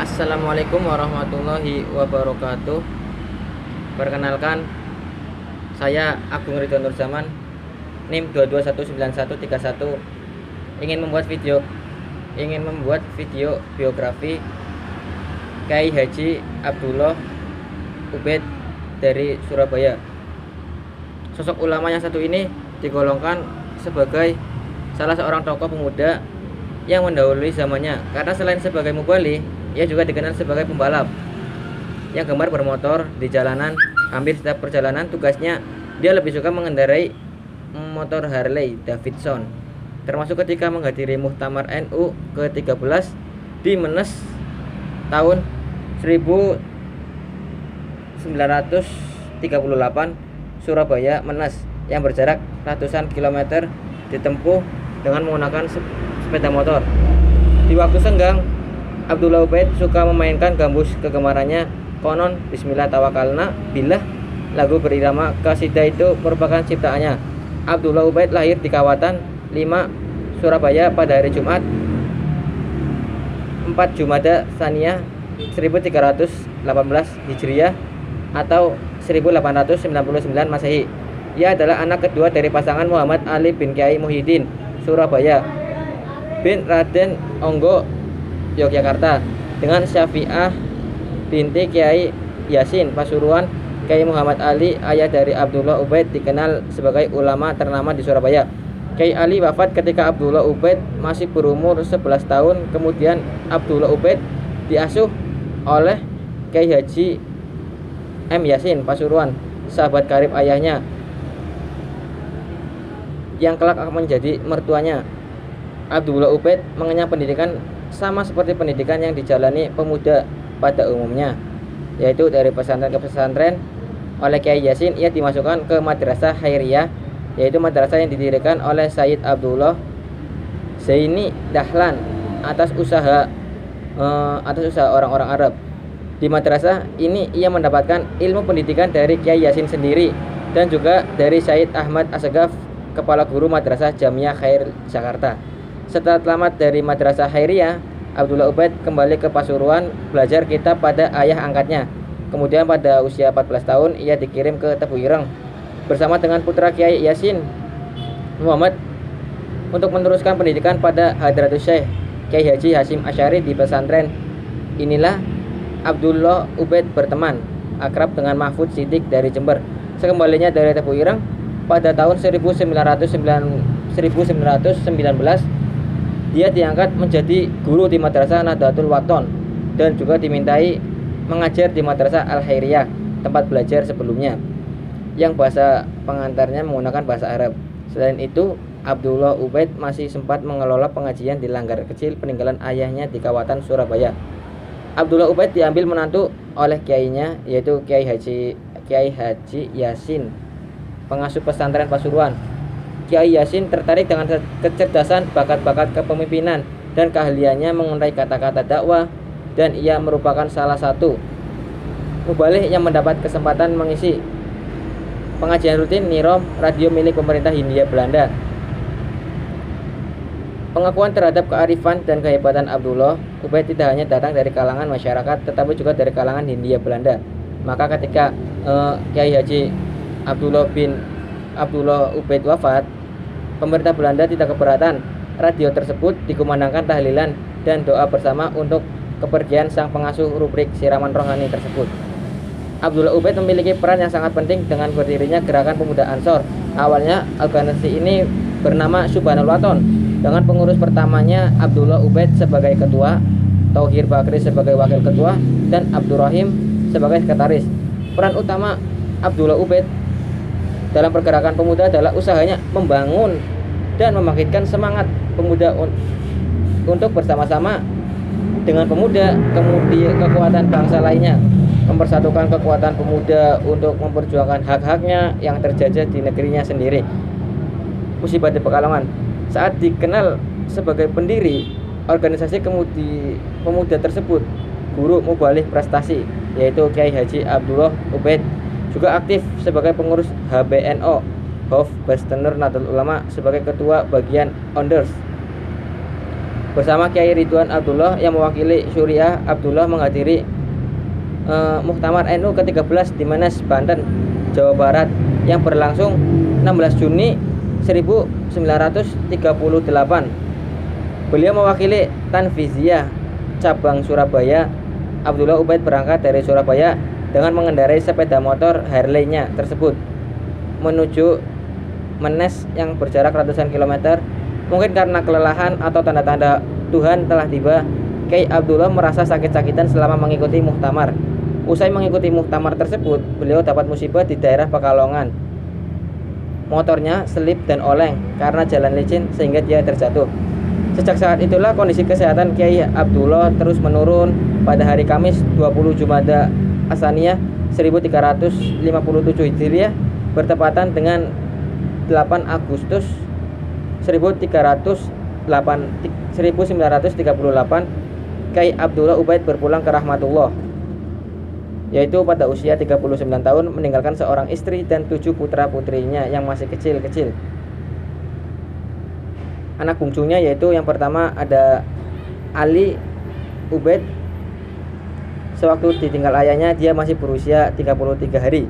Assalamualaikum warahmatullahi wabarakatuh. Perkenalkan, saya Agung Ridwan Nurzaman, NIM 2219131. Ingin membuat video biografi Kyai Haji Abdullah Ubaid dari Surabaya. Sosok ulama yang satu ini digolongkan sebagai salah seorang tokoh pemuda yang mendahului zamannya, karena selain sebagai mubali, ia juga dikenal sebagai pembalap yang gemar bermotor di jalanan. Hampir setiap perjalanan tugasnya, dia lebih suka mengendarai motor Harley Davidson, termasuk ketika menghadiri Muktamar NU ke-13 di Menes tahun 1938, Surabaya Menes, yang berjarak ratusan kilometer ditempuh dengan menggunakan sepeda motor. Di waktu senggang, Abdullah Ubaid suka memainkan gambus kegemarannya. Konon Bismillah Tawakkalna Billah, lagu berirama qasidah itu merupakan ciptaannya. Abdullah Ubaid lahir di Kawatan 5, Surabaya pada hari Jumat 4 Jumada Tsaniyah 1318 Hijriah atau 1899 Masehi. Ia adalah anak kedua dari pasangan Muhammad Ali bin Kyai Muhyiddin Surabaya bin Raden Onggo Yogyakarta dengan Syafi'ah binti Kyai Yasin Pasuruan. Kyai Muhammad Ali, ayah dari Abdullah Ubaid, dikenal sebagai ulama ternama di Surabaya. Kyai Ali wafat ketika Abdullah Ubaid masih berumur 11 tahun. Kemudian Abdullah Ubaid diasuh oleh Kyai Haji M. Yasin Pasuruan, sahabat karib ayahnya, yang kelak akan menjadi mertuanya. Abdullah Ubaid mengenyam pendidikan sama seperti pendidikan yang dijalani pemuda pada umumnya, yaitu dari pesantren ke pesantren. Oleh Kyai Yasin, ia dimasukkan ke Madrasah Khairiyah, yaitu madrasah yang didirikan oleh Sayyid Abdullah Zaini Dahlan atas usaha orang-orang Arab. Di madrasah ini ia mendapatkan ilmu pendidikan dari Kyai Yasin sendiri dan juga dari Sayyid Ahmad Assegaf, kepala guru Madrasah Jamiah Khair Jakarta. Setelah tamat dari Madrasah Khairiyah, Abdullah Ubaid kembali ke Pasuruan belajar kitab pada ayah angkatnya. Kemudian pada usia 14 tahun ia dikirim ke Tebu Ireng bersama dengan putra Kyai Yasin Muhammad untuk meneruskan pendidikan pada Hadratus Syekh Kyai Haji Hasyim Asy'ari di pesantren. Inilah Abdullah Ubaid berteman akrab dengan Mahfud Siddiq dari Jember. Sekembalinya dari Tebu Ireng pada tahun 1919, dia diangkat menjadi guru di Madrasah Nahdlatul Wathon dan juga dimintai mengajar di Madrasah Al-Khairiyah, tempat belajar sebelumnya, yang bahasa pengantarnya menggunakan bahasa Arab. Selain itu, Abdullah Ubaid masih sempat mengelola pengajian di langgar kecil peninggalan ayahnya di Kawatan Surabaya. Abdullah Ubaid diambil menantu oleh kiainya, yaitu Kyai Haji Yasin, pengasuh pesantren Pasuruan. Kyai Yasin tertarik dengan kecerdasan, bakat-bakat kepemimpinan, dan keahliannya mengurai kata-kata dakwah, dan ia merupakan salah satu muballigh yang mendapat kesempatan mengisi pengajian rutin Nirom, radio milik pemerintah Hindia Belanda. Pengakuan terhadap kearifan dan kehebatan Abdullah Ubaid tidak hanya datang dari kalangan masyarakat, tetapi juga dari kalangan Hindia Belanda. Maka ketika Kyai Haji Abdullah Ubaid wafat, pemerintah Belanda tidak keberatan radio tersebut dikumandangkan tahlilan dan doa bersama untuk kepergian sang pengasuh rubrik siraman rohani tersebut. Abdullah Ubaid memiliki peran yang sangat penting dengan berdirinya Gerakan Pemuda Ansor. Awalnya organisasi ini bernama Subhanul Wathon, dengan pengurus pertamanya Abdullah Ubaid sebagai ketua, Tauhir Bakri sebagai wakil ketua, dan Abdurrahim sebagai sekretaris. Peran utama Abdullah Ubaid dalam pergerakan pemuda adalah usahanya membangun dan membangkitkan semangat pemuda untuk bersama-sama dengan pemuda, kemudian kekuatan bangsa lainnya, mempersatukan kekuatan pemuda untuk memperjuangkan hak-haknya yang terjajah di negerinya sendiri. Musibah di Pekalongan saat dikenal sebagai pendiri organisasi pemuda tersebut, guru muballigh prestasi, yaitu Kyai Haji Abdullah Ubaid, juga aktif sebagai pengurus HBNO, Hof Bastener Nahdlatul Ulama, sebagai ketua bagian Onders. bersama Kiai Ridwan Abdullah yang mewakili Syuriah Abdullah menghadiri Muktamar NU ke-13 di Menes, Banten, Jawa Barat yang berlangsung 16 Juni 1938. Beliau mewakili Tanfiziyah cabang Surabaya. Abdullah Ubaid berangkat dari Surabaya dengan mengendarai sepeda motor Harley-nya tersebut menuju Menes yang berjarak ratusan kilometer. Mungkin karena kelelahan atau tanda-tanda Tuhan telah tiba, Kiai Abdullah merasa sakit-sakitan selama mengikuti muktamar. Usai mengikuti muktamar tersebut, beliau dapat musibah di daerah Pekalongan. Motornya selip dan oleng karena jalan licin sehingga dia terjatuh. Sejak saat itulah kondisi kesehatan Kiai Abdullah terus menurun. Pada hari Kamis 20 Jumada Asaniyah 1357 Hijriah bertepatan dengan 8 Agustus 1938, Kiai Abdullah Ubaid berpulang ke rahmatullah, yaitu pada usia 39 tahun, meninggalkan seorang istri dan 7 putra-putrinya yang masih kecil-kecil. Anak bungsunya yaitu yang pertama ada Ali Ubaid. Sewaktu ditinggal ayahnya, dia masih berusia 33 hari.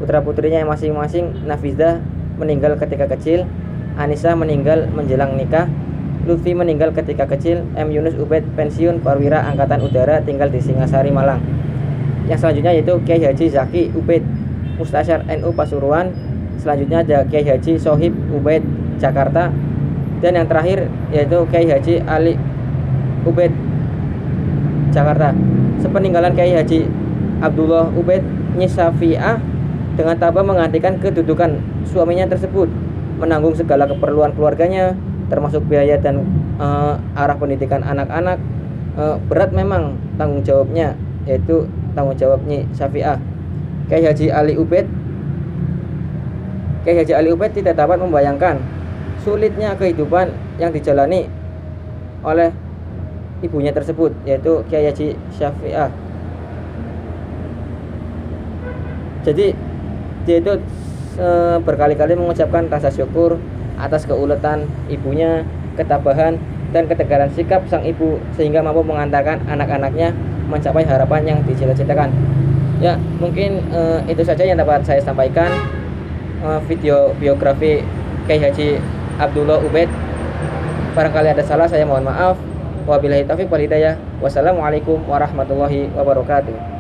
Putra-putrinya masing-masing Nafizah meninggal ketika kecil, Anissa meninggal menjelang nikah, Lutfi meninggal ketika kecil, M. Yunus Ubaid pensiun perwira Angkatan Udara tinggal di Singasari, Malang. Yang selanjutnya yaitu Kiai Haji Zaki Ubaid, Mustasyar NU Pasuruan. Selanjutnya ada Kiai Haji Sohib Ubaid, Jakarta. Dan yang terakhir yaitu Kiai Haji Ali Ubaid, Jakarta. Sepeninggalan Kiai Haji Abdullah Ubaid, Nyi Safi'ah dengan tabah menggantikan kedudukan suaminya tersebut, menanggung segala keperluan keluarganya, termasuk biaya dan arah pendidikan anak-anak. Berat memang tanggung jawabnya, yaitu tanggung jawab Nyi Safi'ah. Kiai Haji Ali Ubaid tidak dapat membayangkan sulitnya kehidupan yang dijalani oleh ibunya tersebut, yaitu Kiai Haji Syafi'ah. Jadi dia itu berkali-kali mengucapkan rasa syukur atas keuletan ibunya, ketabahan dan ketegaran sikap sang ibu sehingga mampu mengantarkan anak-anaknya mencapai harapan yang dicita-citakan. Ya, mungkin itu saja yang dapat saya sampaikan. Video biografi Kiai Haji Abdullah Ubaid. Barangkali ada salah, saya mohon maaf. Wabillahi taufiq wal hidayah. Wassalamualaikum warahmatullahi wabarakatuh.